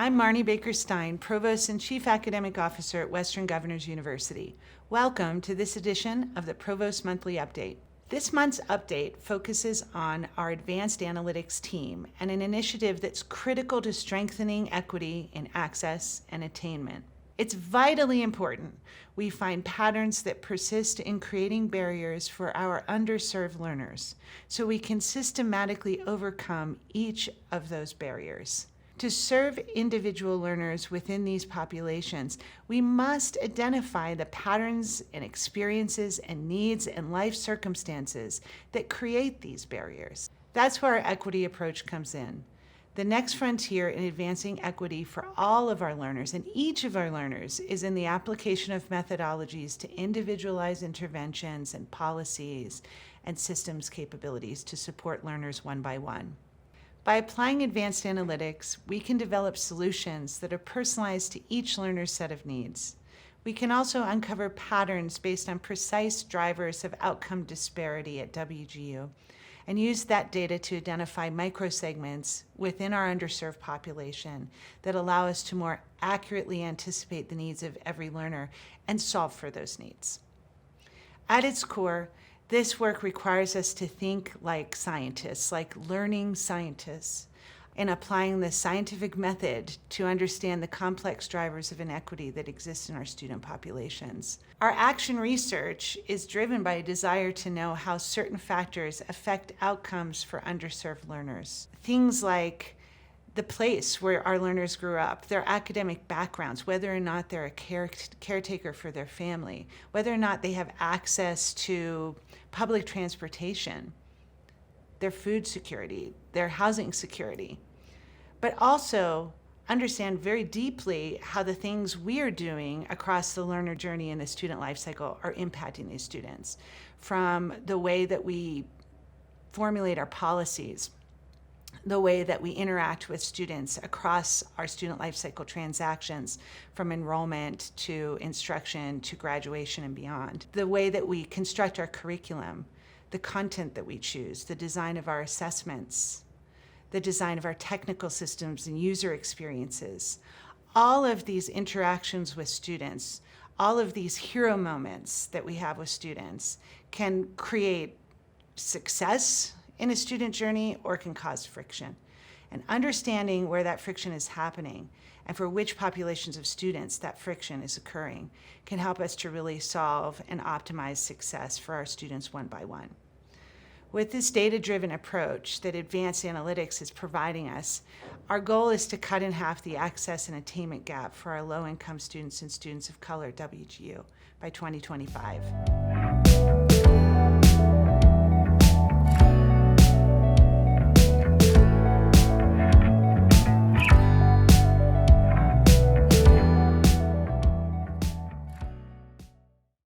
I'm Marnie Baker-Stein, Provost and Chief Academic Officer at Western Governors University. Welcome to this edition of the Provost Monthly Update. This month's update focuses on our advanced analytics team and an initiative that's critical to strengthening equity in access and attainment. It's vitally important we find patterns that persist in creating barriers for our underserved learners so we can systematically overcome each of those barriers. To serve individual learners within these populations, we must identify the patterns and experiences and needs and life circumstances that create these barriers. That's where our equity approach comes in. The next frontier in advancing equity for all of our learners and each of our learners is in the application of methodologies to individualize interventions and policies and systems capabilities to support learners one by one. By applying advanced analytics, we can develop solutions that are personalized to each learner's set of needs. We can also uncover patterns based on precise drivers of outcome disparity at WGU and use that data to identify microsegments within our underserved population that allow us to more accurately anticipate the needs of every learner and solve for those needs. At its core, this work requires us to think like scientists, like learning scientists, in applying the scientific method to understand the complex drivers of inequity that exist in our student populations. Our action research is driven by a desire to know how certain factors affect outcomes for underserved learners. Things like the place where our learners grew up, their academic backgrounds, whether or not they're a caretaker for their family, whether or not they have access to public transportation, their food security, their housing security, but also understand very deeply how the things we are doing across the learner journey in the student life cycle are impacting these students, from the way that we formulate our policies, the way that we interact with students across our student life cycle transactions, from enrollment to instruction to graduation and beyond, the way that we construct our curriculum, the content that we choose, the design of our assessments, the design of our technical systems and user experiences. All of these interactions with students, all of these hero moments that we have with students can create success in a student journey or can cause friction. And understanding where that friction is happening and for which populations of students that friction is occurring can help us to really solve and optimize success for our students one by one. With this data-driven approach that advanced analytics is providing us, our goal is to cut in half the access and attainment gap for our low-income students and students of color at WGU by 2025.